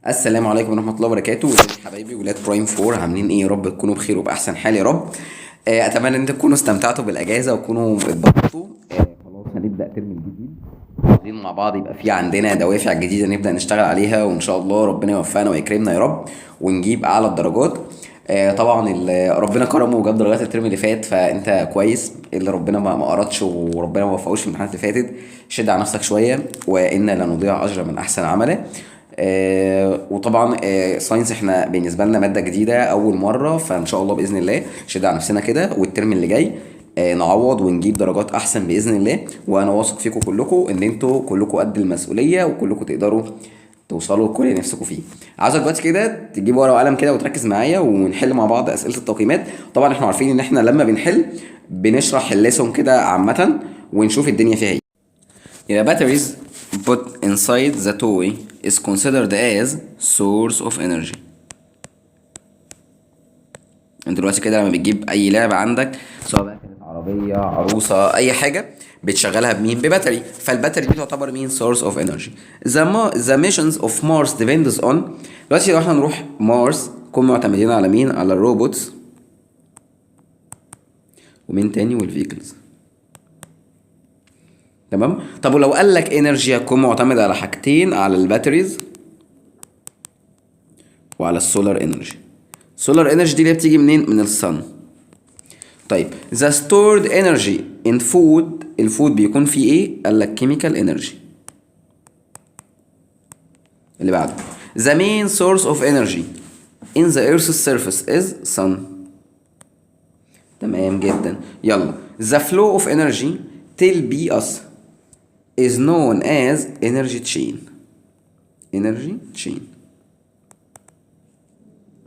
السلام عليكم ورحمة الله وبركاته. ولاد حبايبي ولاد برايم 4، عاملين ايه؟ يا رب تكونوا بخير وبأحسن حال يا رب. اتمنى ان انتم تكونوا استمتعتوا بالاجازة وتكونوا اتبسطتوا. خلاص هنبدأ ترم الجديد، عاوزين مع بعض يبقى في عندنا دوافع جديدة نبدأ نشتغل عليها، وان شاء الله ربنا يوفقنا ويكرمنا يا رب ونجيب اعلى الدرجات. طبعا اللي ربنا كرمه وجاب درجات الترم اللي فات فانت كويس، اللي ربنا ما قرطش وربنا ما وفقوش في الامتحانات اللي فاتت شد على نفسك شويه، وانا لا نضيع اجر من احسن عمله. وطبعا ساينس احنا بالنسبه لنا ماده جديده اول مره، فان شاء الله باذن الله شد على نفسنا كده، والترم اللي جاي نعوض ونجيب درجات احسن باذن الله. وانا واثق فيكم كلكم ان انتوا كلكم قد المسؤوليه وكلكم تقدروا توصلوا لكل اللي نفسكم فيه. عاوزك دلوقتي كده تجيب ورقه وقلم كده وتركز معايا ونحل مع بعض اسئله التقييمات. طبعا احنا عارفين ان احنا لما بنحل بنشرح الليسون كده عامه ونشوف الدنيا فيها ايه. يبقى batteries put inside the toy is considered as source of energy. انت دلوقتي كده لما بتجيب اي لعبه عندك، سواء بقى كانت عربيه عروسه اي حاجه، بتشغلها بمين؟ بباتري. فالباتري دي تعتبر مين؟ source of energy. the missions of Mars depends on. دلوقتي لو احنا نروح مارس نكون معتمدين على مين؟ على الروبوتس ومين تاني؟ والفيكلز. تمام. طب ولو قال لك انرجي هتكون معتمد على حاجتين، على الباتريز وعلى السولار انرجي. السولار انرجي دي اللي بتيجي منين؟ من الصن. طيب the stored energy in food، الفود بيكون فيه ايه؟ قال لك chemical energy. اللي بعده the main source of energy in the earth's surface is sun. تمام جدا. يلا the flow of energy till be us is known as energy chain. energy chain.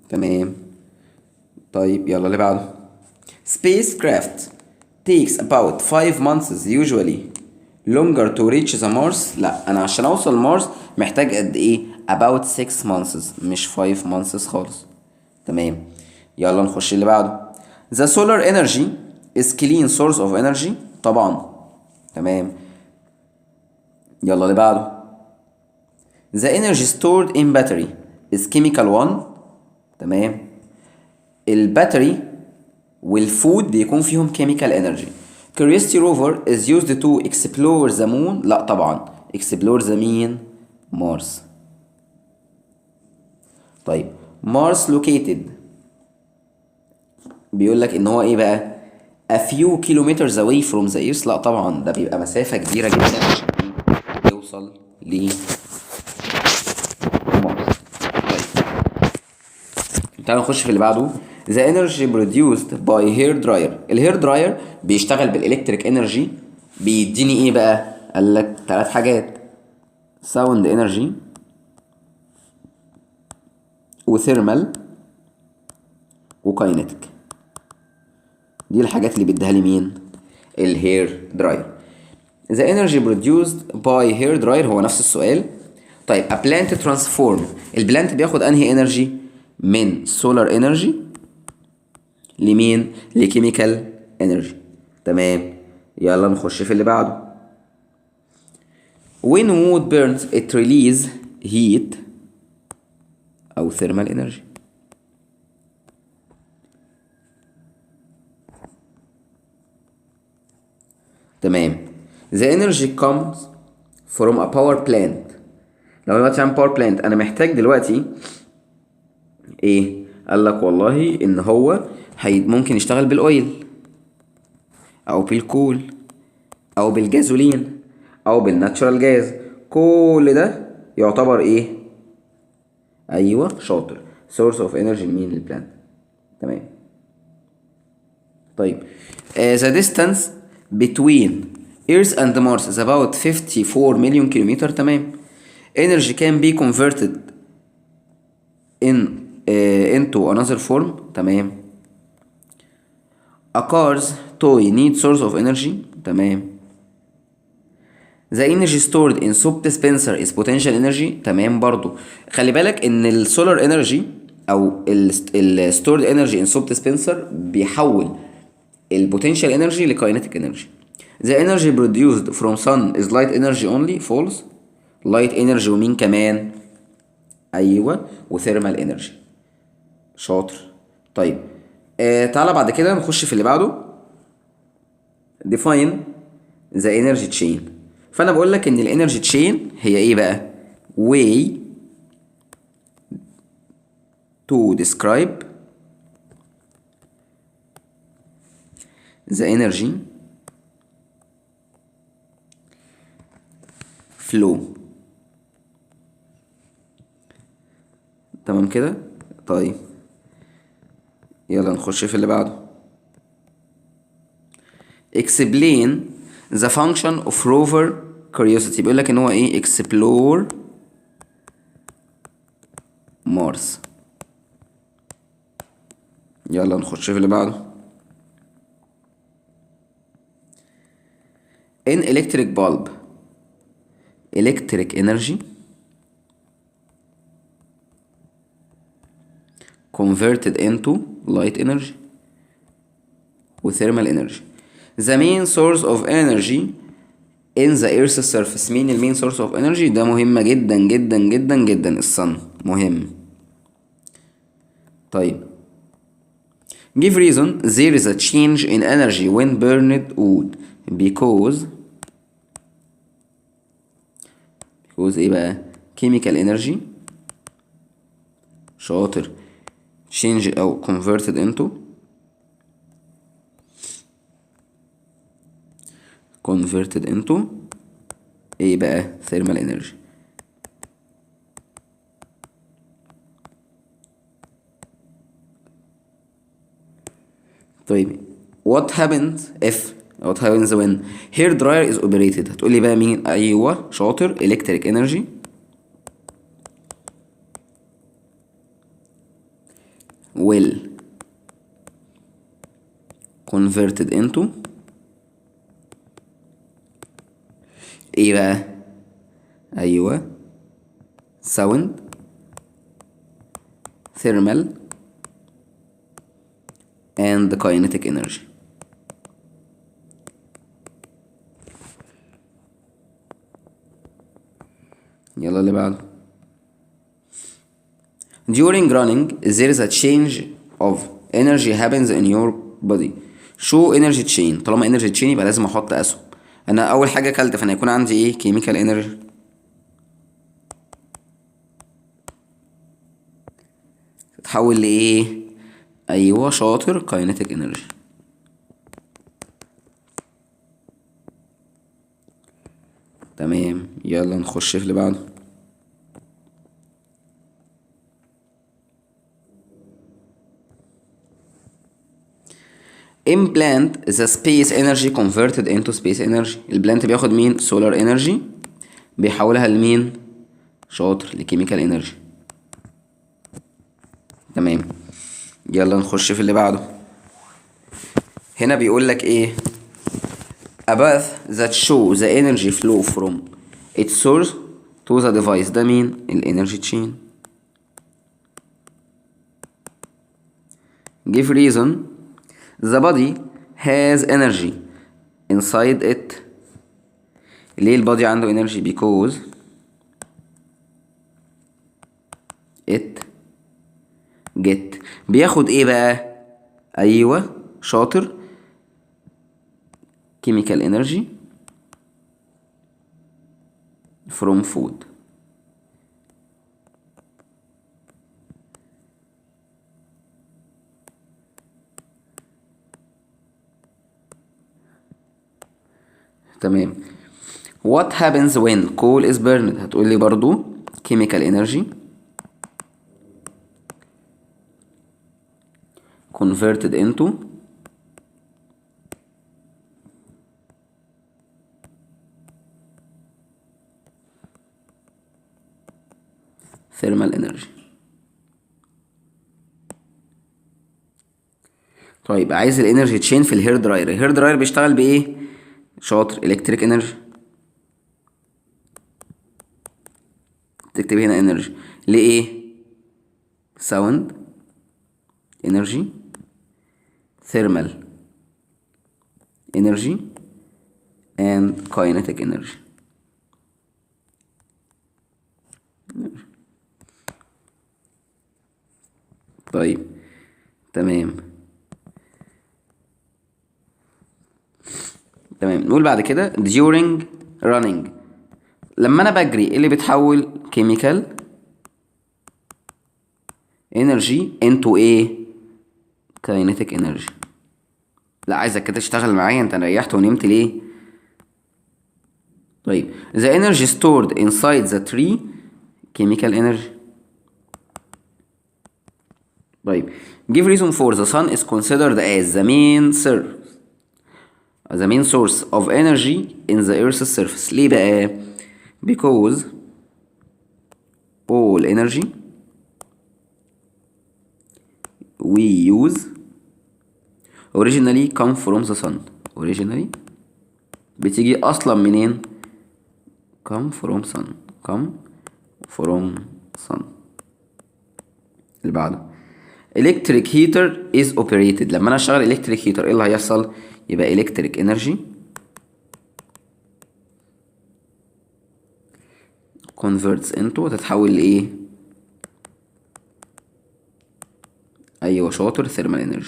تمام. طيب يلا اللي بعده spacecraft takes about 5 months usually longer to reach the Mars. لا انا عشان اوصل مارس محتاج قد ايه؟ about 6 months مش 5 months خالص. تمام. يلا نخش اللي بعده the solar energy is clean source of energy. طبعا. تمام. يلا اللي بعده the energy stored in battery is chemical one. تمام. الباتري والفود بيكون فيهم chemical energy. Curiosity rover is used to explore the moon. لا طبعا explore the مين؟ مارس. طيب مارس located بيقول لك ان هو ايه بقى؟ a few kilometers away from the earth. لا طبعا ده بيبقى مسافة كبيرة جدا عشان يوصل لمارس. طيب تعالوا نخش في اللي بعده the energy produced by hair dryer. الهير دراير بيشتغل بالالكتريك انرجي، بيديني ايه بقى؟ قال لك 3 حاجات: sound energy وثيرمال وكاينتيك. دي الحاجات اللي بيديها لي مين؟ الهير دراير. the energy produced by hair dryer هو نفس السؤال. طيب a plant transform، البلانت بياخد انهي انرجي؟ من solar energy لمين؟ لكيميكال انرجي. تمام. يلا نخش في اللي بعده when wood burns it release heat او thermal energy. تمام. the energy comes from a power plant. لو دلوقتي عن باور بلانت انا محتاج دلوقتي ايه؟ قال لك والله ان هو ممكن يشتغل بالاويل او بالكول او بالجازولين او بالناتشورال جاز. كل ده يعتبر ايه؟ ايوه شاطر، source of energy لمين؟ للبلانت. تمام. طيب the distance between Earth and Mars is about 54 million kilometer. تمام. energy can be converted into another form. تمام. a car's toy need source of energy. تمام. the energy stored in soap dispenser is potential energy. تمام برضو. خلي بالك ان السولار انرجي او الستورد انرجي ان soap dispenser بيحول البوتنشال انرجي لكاينتيك انرجي. the energy produced from sun is light energy only. false. light energy ومين كمان؟ ايوه، وثيرمال انرجي. شاطر. طيب تعالى بعد كده نخش في اللي بعده. define the energy chain. فانا بقول لك ان الانرجي تشين هي ايه بقى؟ way to describe the energy flow. تمام كده. طيب يلا نخش في اللي بعده. explain the function of rover curiosity. بيقول لك ان هو ايه؟ explore Mars. يلا نخش في اللي بعده. in electric bulb electric energy converted into light energy وthermal energy. the main source of energy in the earth's surface. مين المين source of energy؟ ده مهمة جدا جدا جدا جدا. الصن مهم. طيب give reason there is a change in energy when burned wood because ايه بقى؟ chemical energy. شاطر. change او converted into ايه بقى؟ thermal energy. طيب what happens when hair dryer is operated؟ هتقولي بقى مين؟ ايوه شاطر. electric energy will converted into ايه بقى؟ ايوه sound thermal and kinetic energy. يلا اللي بعده. during running there is a change of energy happens in your body. show energy chain. طالما energy chain يبقى لازم احط اسهم. انا اول حاجه اكلت فانا هيكون عندي ايه؟ chemical energy. تتحول لايه؟ ايوه شاطر. kinetic energy. تمام يلا نخش في اللي بعده. implant the space energy converted into space energy. البلانت بياخد مين؟ solar energy بيحولها لمين؟ شاطر. لكيميكال انرجي. تمام يلا نخش في اللي بعده. هنا بيقول لك ايه؟ a path that show the energy flow from its source to the device. ده مين؟ الانرجي تشين. give reason the body has energy inside it. ليه البادي عنده energy؟ because it get بياخد ايه بقى؟ ايوه شاطر. chemical energy from food. تمام. what happens when coal is burned؟ هتقولي برضو chemical energy converted into thermal energy. طيب عايز الانرجي تشين في الهير دراير. الهير دراير بيشتغل بايه؟ شاطر. الكتريك انرجي. تكتب هنا انرجي. لايه؟ ساوند انرجي ثيرمال انرجي and kinetic energy. طيب تمام. تمام، نقول بعد كده during running. لما انا بجري ايه اللي بيتحول chemical energy into ايه؟ kinetic energy. لا عايزك كده تشتغل معايا، انت ريحت ونمت ليه؟ طيب the energy stored inside the tree chemical energy. طيب give reason for the sun is considered as the main source of energy in the earth's surface. ليه بقى؟ because all energy we use originally come from the sun. originally بتيجي اصلا منين؟ come from sun. come from sun. اللي بعده electric heater is operated. لما انا اشغل electric heater ايه اللي هيحصل؟ يبقى electric energy converts into تتحول لايه؟ ايوه شاطر، thermal energy.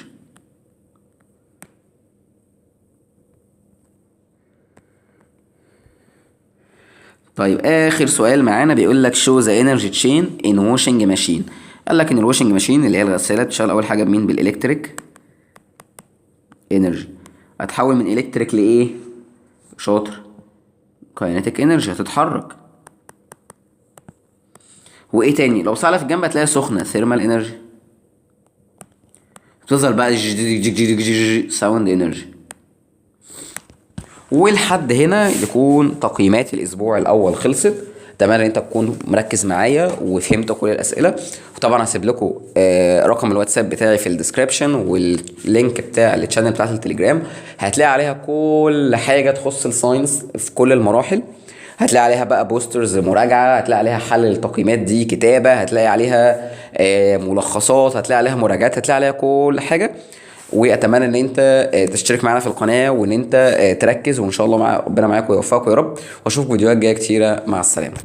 طيب اخر سؤال معانا بيقول لك show the energy chain in washing machine. قال لك ان الواشنج ماشين اللي هي الغساله بتشتغل اول حاجه بمين؟ بالالكتريك انرجي. هتحول من الكتريك لايه؟ شاطر، كاينتيك انرجي، هتتحرك. وايه تاني؟ لو سعلة في الجنب هتلاقيها سخنه، ثيرمال انرجي. بتظهر بقى ساوند انرجي. ولحد هنا يكون تقييمات الاسبوع الاول خلصت. اتمنى ان انت تكون مركز معايا وفهمت كل الاسئله. وطبعا هسيب لكم رقم الواتساب بتاعي في الديسكريبشن، واللينك بتاع التشانل بتاعت التليجرام هتلاقي عليها كل حاجه تخص الساينس في كل المراحل. هتلاقي عليها بقى بوسترز مراجعه، هتلاقي عليها حل التقييمات دي كتابه، هتلاقي عليها ملخصات، هتلاقي عليها مراجعات، هتلاقي عليها كل حاجه. واتمنى ان انت تشترك معانا في القناه، وان انت تركز، وان شاء الله ربنا معاك ويوفقك يا رب. واشوفك فيديوهات جايه كتيره. مع السلامه.